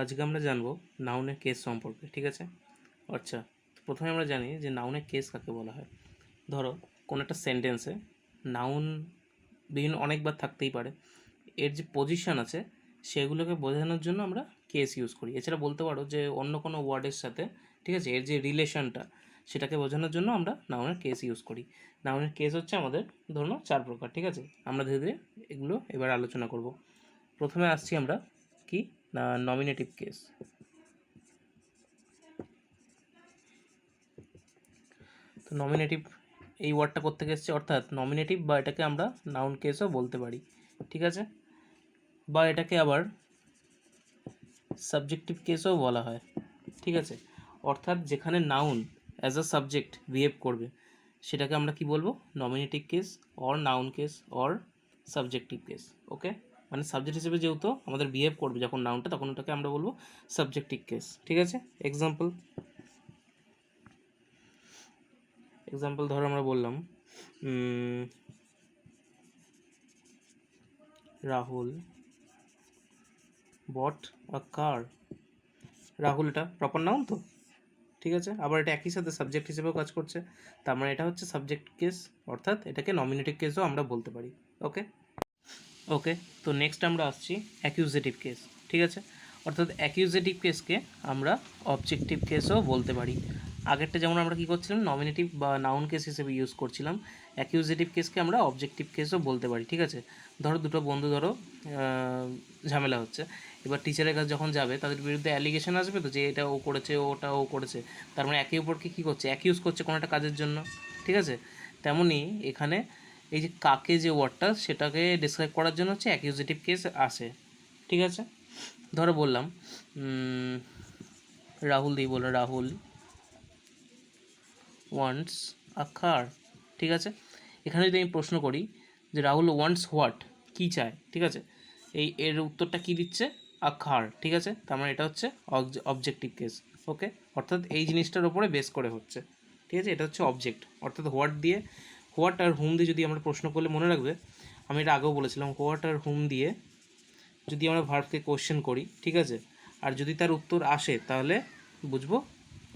আজকে আমরা জানবো নাউনের কেস সম্পর্কে, ঠিক আছে? আচ্ছা, প্রথমে আমরা জানি যে নাউনের কেস কাকে বলা হয়। ধরো কোনো একটা সেন্টেন্সে নাউন বিভিন্ন অনেকবার থাকতেই পারে, এর যে পজিশন আছে সেগুলোকে বোঝানোর জন্য আমরা কেস ইউজ করি। এছাড়া বলতে পারো যে অন্য কোনো ওয়ার্ডের সাথে, ঠিক আছে, এর যে রিলেশনটা সেটাকে বোঝানোর জন্য আমরা নাউনের কেস ইউজ করি। নাউনের কেস হচ্ছে আমাদের ধরুন 4 প্রকার, ঠিক আছে? আমরা ধীরে ধীরে এগুলো এবার আলোচনা করব। প্রথমে আসছি আমরা কি না নমিনেটিভ কেস। তো নমিনেটিভ এই ওয়ার্ডটা কোত্থেকে এসছে, অর্থাৎ নমিনেটিভ বা এটাকে আমরা নাউন কেসও বলতে পারি, ঠিক আছে? বা এটাকে আবার সাবজেক্টিভ কেসও বলা হয়, ঠিক আছে? অর্থাৎ যেখানে noun as a subject behave করবে সেটাকে আমরা কি বলবো, nominative case or noun case or subjective case. Okay, মানে সাবজেক্ট হিসেবে যেহেতু আমাদের বিহেভ করবে যখন নাউনটা, তখন ওটাকে আমরা বলবো সাবজেক্টিভ কেস, ঠিক আছে? এক্সাম্পল ধরো আমরা বললাম রাহুল বট আ কার। রাহুল এটা প্রপার নাউন তো, ঠিক আছে? আবার এটা একই সাথে সাবজেক্ট হিসেবেও কাজ করছে, তার মানে এটা হচ্ছে সাবজেক্ট কেস, অর্থাৎ এটাকে নমিনেটিভ কেসও আমরা বলতে পারি। ওকে ওকে তো নেক্সট আমরা আসছি অ্যাকিউজেটিভ কেস, ঠিক আছে? অর্থাৎ অ্যাকিউজেটিভ কেসকে আমরা অবজেক্টিভ কেসও বলতে পারি। আগেরটা যেমন আমরা কী করছিলাম, নমিনেটিভ বা নাউন কেস হিসেবে ইউজ করছিলাম, অ্যাকিউজেটিভ কেসকে আমরা অবজেক্টিভ কেসও বলতে পারি, ঠিক আছে? ধরো দুটো বন্ধু ঝামেলা হচ্ছে, এবার টিচারের কাছে যখন যাবে তাদের বিরুদ্ধে অ্যালিগেশন আসবে তো, যে এটা ও করেছে ওটা ও করেছে, তার মানে একে অপরকে কী করছে, অ্যাকিউজ করছে কোনো একটা কাজের জন্য, ঠিক আছে? তেমনই এখানে এই যে কাকে যে ওয়ার্ডটা সেটাকে ডিসক্রাইব করার জন্য হচ্ছে অ্যাকিউজেটিভ কেস আসে, ঠিক আছে? ধরো বললাম রাহুল দি বললো রাহুল ওয়ান্টস আ কার, ঠিক আছে? এখানে যদি আমি প্রশ্ন করি যে রাহুল ওয়ান্টস হোয়াট, কী চায়, ঠিক আছে? এর উত্তরটা কী দিচ্ছে, আ কার, ঠিক আছে? তার মানে এটা হচ্ছে অবজেক্টিভ কেস। ওকে, অর্থাৎ এই জিনিসটার ওপরে বেস করে হচ্ছে, ঠিক আছে? এটা হচ্ছে অবজেক্ট, অর্থাৎ হোয়াট আর হুম দিয়ে যদি আমরা প্রশ্ন করলে, মনে রাখবে আমি এটা আগেও বলেছিলাম, হোয়াট আর হুম দিয়ে যদি আমরা ভার্বকে কোশ্চেন করি, ঠিক আছে, আর যদি তার উত্তর আসে তাহলে বুঝবো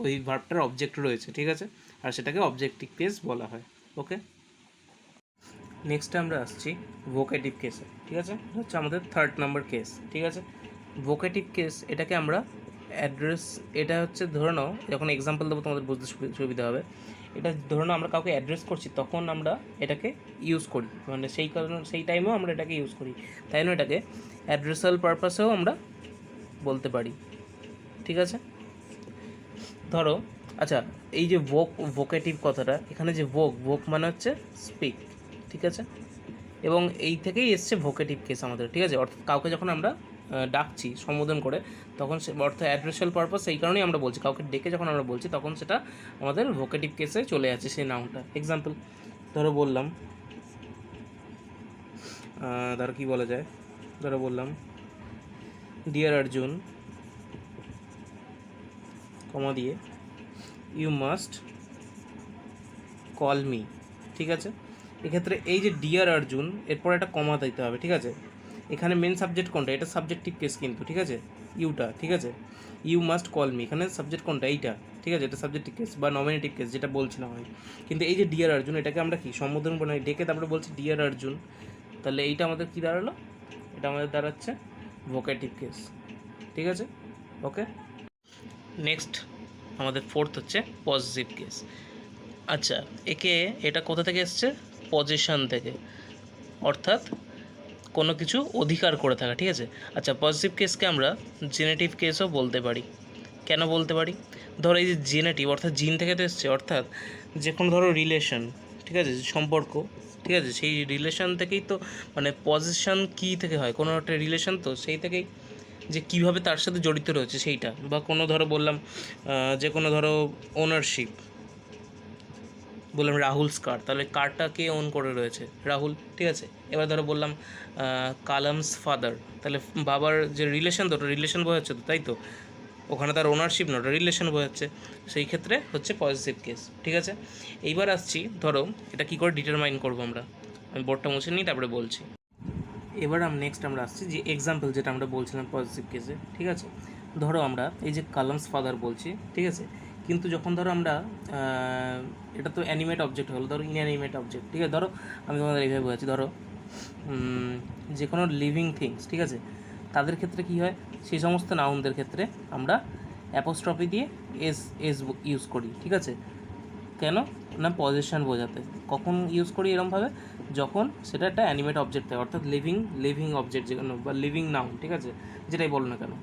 ওই ভার্বটার অবজেক্ট রয়েছে, ঠিক আছে? আর সেটাকে অবজেক্টিভ কেস বলা হয়। ওকে, নেক্সট আমরা আসছি ভোকেটিভ কেসে, ঠিক আছে? এটা হচ্ছে আমাদের 3rd নাম্বার কেস, ঠিক আছে? ভোকেটিভ কেস এটাকে আমরা অ্যাড্রেস, এটা হচ্ছে ধরে নাও, যখন এক্সাম্পল দেবো তোমাদের বুঝতে সুবিধা হবে। এটা ধরে নাও আমরা কাউকে অ্যাড্রেস করছি, তখন আমরা এটাকে ইউজ করি, মানে সেই কারণে সেই টাইমেও আমরা এটাকে ইউজ করি, তাই না? এটাকে অ্যাড্রেসাল পারপাসেও আমরা বলতে পারি, ঠিক আছে? ধরো আচ্ছা, এই যে ভোকেটিভ কথাটা, এখানে যে ভোক মানে হচ্ছে স্পিক, ঠিক আছে? এবং এই থেকেই এসছে ভোকেটিভ কেস আমাদের, ঠিক আছে? অর্থাৎ কাউকে যখন আমরা ডাকছি সম্বোধন করে, তখন সে অর্থ অ্যাড্রেসাল পারপাস, এই কারণেই আমরা বলছি, কাউকে ডেকে যখন আমরা বলছি তখন সেটা আমাদের ভোকেটিভ কেসে চলে যাচ্ছে সেই নাউনটা। এক্সাম্পল ধরো বললাম, ধরো কী বলা যায়, ধরো বললাম ডিয়ার অর্জুন কমা দিয়ে ইউ মাস্ট কল মি, ঠিক আছে? এক্ষেত্রে এই যে ডিয়ার অর্জুন, এরপর একটা কমা দিতে হবে, ঠিক আছে? এখানে মেন সাবজেক্ট কোনটা, এটা সাবজেক্টিভ কেস কিন্তু, ঠিক আছে? ইউটা, ঠিক আছে? ইউ মাস্ট কল মি, এখানে সাবজেক্ট কোনটা, এইটা, ঠিক আছে? এটা সাবজেক্টিভ কেস বা নমিনেটিভ কেস যেটা বলছিলাম আমি। কিন্তু এই যে ডিয়ার অর্জুন, এটাকে আমরা কি সম্বোধন বানাই, ডেকে তারপরে বলছি ডিয়ার অর্জুন, তাহলে এইটা আমাদের কী দাঁড়ালো, এটা আমাদের দাঁড়াচ্ছে ভোকেটিভ কেস, ঠিক আছে? ওকে, নেক্সট আমাদের 4th হচ্ছে পজিটিভ কেস। আচ্ছা, এটা কোথা থেকে এসছে, পজিশন থেকে, অর্থাৎ কোনো কিছু অধিকার করে থাকা, ঠিক আছে? আচ্ছা, পজিটিভ কেসকে আমরা জেনেটিভ কেসও বলতে পারি। কেন বলতে পারি, ধরো এই যে জেনেটিভ অর্থাৎ জিন থেকে তো এসছে, অর্থাৎ যে কোনো ধরো রিলেশন, ঠিক আছে, সম্পর্ক, ঠিক আছে, সেই রিলেশন থেকেই তো, মানে পজিশন কী থেকে হয়, কোনো একটা রিলেশন, তো সেই থেকেই যে কীভাবে তার সাথে জড়িত রয়েছে সেইটা, বা কোনো ধরো বললাম যে কোনো ধরো ওনারশিপ, বললাম রাহুলস কার, তাহলে কারটা কে ওন করে রয়েছে, রাহুল, ঠিক আছে? এবার ধরো বললাম কালামস ফাদার, তাহলে বাবার যে রিলেশন, তো ওটা রিলেশন বোঝাচ্ছে তো, তাই তো? ওখানে তার ওনারশিপ না, ওটা রিলেশন বোঝাচ্ছে, সেই ক্ষেত্রে হচ্ছে পজিটিভ কেস, ঠিক আছে? এইবার আসছি, ধরো এটা কী করে ডিটারমাইন করবো আমরা, আমি বোর্ডটা মুছে নিই তারপরে বলছি। এবার নেক্সট আমরা আসছি যে এক্সাম্পল যেটা আমরা বলছিলাম পজিটিভ কেসে, ঠিক আছে? ধরো আমরা এই যে কালামস ফাদার বলছি, ঠিক আছে, কিন্তু যখন ধরো আমরা এটা তো অ্যানিমেট অবজেক্ট হলো, ধরো ইনঅ্যানিমেট অবজেক্ট, ঠিক আছে, ধরো আমি তোমাদের এইভাবে বোঝাচ্ছি, ধরো যে কোনো লিভিং থিংস, ঠিক আছে, তাদের ক্ষেত্রে কী হয়, সেই সমস্ত নাউনদের ক্ষেত্রে আমরা অ্যাপোস্ট্রফি দিয়ে এস এস ইউজ করি, ঠিক আছে, কেন না পজিশন বোঝাতে। কখন ইউজ করি এরমভাবে, যখন সেটা একটা অ্যানিমেট অবজেক্ট হয়, অর্থাৎ লিভিং অবজেক্ট যেগুলো বা লিভিং নাউন, ঠিক আছে, যেটাই বলো না কেন।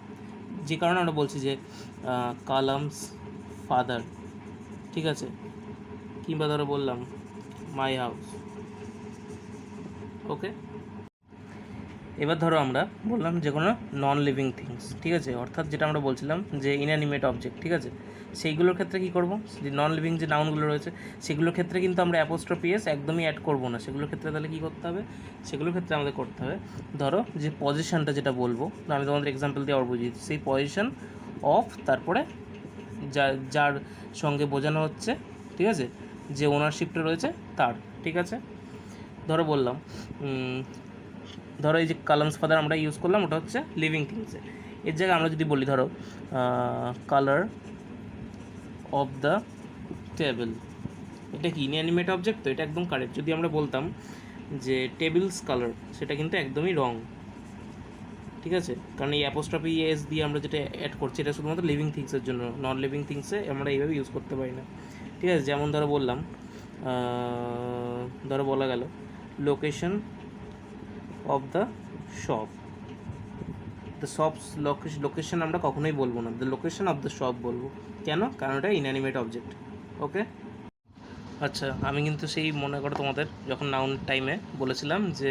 যে কারণে আমরা বলছি যে কালামস ফাদার, ঠিক আছে, কিংবা ধরো বললাম মাই হাউস। ওকে, এবার ধরো আমরা বললাম যে কোনো নন লিভিং থিংস, ঠিক আছে, অর্থাৎ যেটা আমরা বলছিলাম যে ইনঅ্যানিমেট অবজেক্ট, ঠিক আছে, সেইগুলোর ক্ষেত্রে কী করবো, যে নন লিভিং যে নাউনগুলো রয়েছে সেগুলোর ক্ষেত্রে কিন্তু আমরা অ্যাপোস্ট্রফি এস একদমই অ্যাড করবো না। সেগুলোর ক্ষেত্রে তাহলে কী করতে হবে, সেগুলোর ক্ষেত্রে আমাদের করতে হবে ধরো যে পজিশনটা যেটা বলবো, আমি তোমাদের এক্সাম্পল দিয়ে আবার বুঝিয়ে দিচ্ছি, সেই পজিশন অফ, তারপরে যার সঙ্গে বোঝানো হচ্ছে, ঠিক আছে, যে ওনারশিপটা রয়েছে তার, ঠিক আছে। ধরো বললাম ধরো এই যে কালামস ফাদার আমরা ইউজ করলাম, ওটা হচ্ছে লিভিং থিংসে। এর জায়গায় আমরা যদি বলি ধরো কালার অফ দ্য টেবিল, এটা কি ইনঅ্যানিমেট অবজেক্ট, তো এটা একদম কারেক্ট। যদি আমরা বলতাম যে টেবিলস কালার, সেটা কিন্তু একদমই রং, ঠিক আছে, কারণ এই অ্যাপোস্ট্রফি এস দিয়ে আমরা যেটা অ্যাড করছি এটা শুধুমাত্র লিভিং থিংসের জন্য, নন লিভিং থিংসে আমরা এইভাবে ইউজ করতে পারি না, ঠিক আছে। যেমন ধরো বললাম ধরো বলা গেল location of the shop, the shops location আমরা কখনোই বলবো না, the location of the shop বলবো, কেন, কারণ এটা ইনঅ্যানিমেট অবজেক্ট। ওকে, আচ্ছা, আমি কিন্তু সেই মনে করো তোমাদের যখন নাউন টাইমে বলেছিলাম যে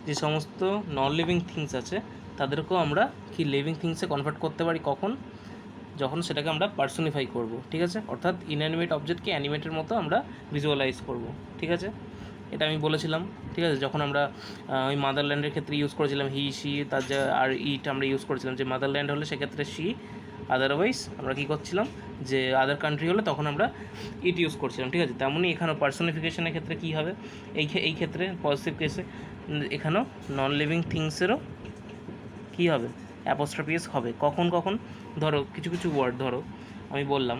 যে সমস্ত নন লিভিং থিংস আছে তাদেরকেও আমরা কি লিভিং থিংসে কনভার্ট করতে পারি, কখন, যখন সেটাকে আমরা পার্সোনিফাই করব, ঠিক আছে, অর্থাৎ ইনঅ্যানিমেট অবজেক্টকে অ্যানিমেটের মতো আমরা ভিজুয়ালাইজ করব, ঠিক আছে, এটা আমি বলেছিলাম, ঠিক আছে। যখন আমরা ওই মাদারল্যান্ডের ক্ষেত্রে ইউজ করেছিলাম হি সি, তার যে আর ইট আমরা ইউজ করেছিলাম, যে মাদারল্যান্ড হলে সেক্ষেত্রে সি, আদারওয়াইজ আমরা কী করছিলাম, যে আদার কান্ট্রি হলে তখন আমরা ইট ইউজ করছিলাম, ঠিক আছে। তেমনই এখানেও পার্সোনিফিকেশনের ক্ষেত্রে কী হবে, এই ক্ষেত্রে পজিটিভ কেসে এখানেও নন লিভিং থিংসেরও কী হবে, অ্যাপোস্ট্রফি এস হবে। কখন কখন, ধরো কিছু কিছু ওয়ার্ড, ধরো আমি বললাম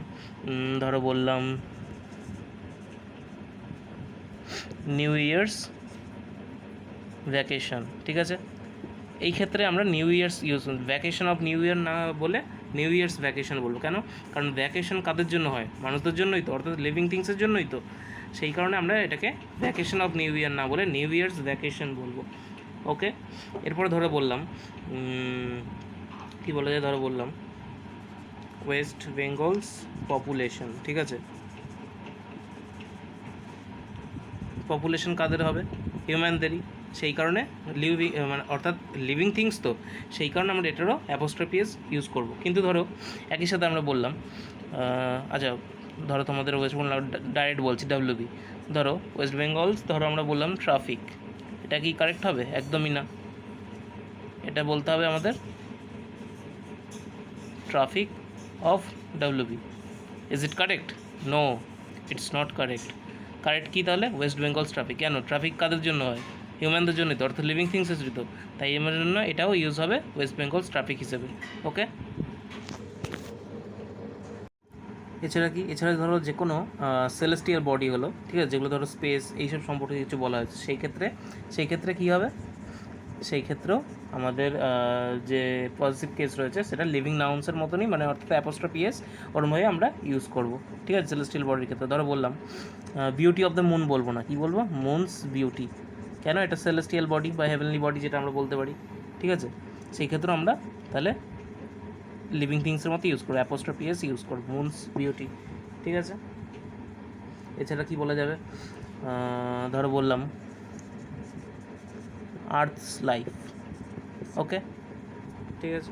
নিউ ইয়ার্স ভ্যাকেশন, ঠিক আছে, এই ক্ষেত্রে আমরা new years use, vacation of new year না বলে নিউ ইয়ার্স ভ্যাকেশন বলবো, কেন, কারণ ভ্যাকেশন কাদের জন্য হয়, মানুষদের জন্যই তো, অর্থাৎ লিভিং থিংসের জন্যই তো, সেই কারণে আমরা এটাকে ভ্যাকেশন অফ নিউ ইয়ার না বলে নিউ ইয়ার্স ভ্যাকেশন বলবো। ওকে, এরপরে ধরো বললাম কী বলা যায়, ধরো বললাম ওয়েস্ট বেঙ্গলস পপুলেশন, ঠিক আছে, পপুলেশন কাদের হবে, হিউম্যানদেরই, সেই কারণে মানে অর্থাৎ লিভিং থিংস তো, সেই কারণে আমরা এটারও অ্যাপোস্ট্রফি এস ইউজ করব। কিন্তু ধরো একই সাথে আমরা বললাম আচ্ছা, ধরো তোমাদের ওয়েস্ট বেঙ্গল ডাইরেক্ট বলছি ডাব্লিউবি, ধরো ওয়েস্ট বেঙ্গলস, ধরো আমরা বললাম ট্রাফিক, এটা কি কারেক্ট হবে, একদমই না, এটা বলতে হবে আমাদের traffic of WB. Is it correct, no, it's not correct. Correct কী তাহলে, ওয়েস্ট বেঙ্গলস ট্রাফিক, কেন, ট্রাফিক কাদের জন্য হয়, হিউম্যানদের জন্যই তো, অর্থাৎ লিভিং থিংসের তো, তাই এর জন্য এটাও ইউজ হবে ওয়েস্ট বেঙ্গলস ট্রাফিক হিসেবে। ওকে, এছাড়া কি, এছাড়া ধরো যে কোনো সেলেস্টিয়াল বডি হলো, ঠিক আছে, যেগুলো ধরো স্পেস এইসব সম্পর্কে কিছু বলা হয়েছে, সেই ক্ষেত্রে কী হবে, সেই ক্ষেত্রেও আমাদের যে পজিটিভ কেস রয়েছে সেটা লিভিং নাউন্সের মতনই, মানে অর্থাৎ অ্যাপোস্ট্রফি এস ওরমভাবে আমরা ইউজ করব, ঠিক আছে, সেলেস্টিয়াল বডির ক্ষেত্রে। ধরো বললাম বিউটি অফ দ্য মুন বলবো না, কি বলবো, মুনস বিউটি, কেন, এটা সেলেস্টিয়াল বডি বা হেভেনলি বডি যেটা আমরা বলতে পারি, ঠিক আছে, সেই ক্ষেত্রে আমরা তাহলে লিভিং থিংসের মতো ইউজ করবো, অ্যাপোস্ট্রফি এস ইউজ করবো, মুনস বিউটি, ঠিক আছে। এছাড়া কি বলা যাবে, ধরো বললাম আর্থস লাইফ, ওকে, ঠিক আছে।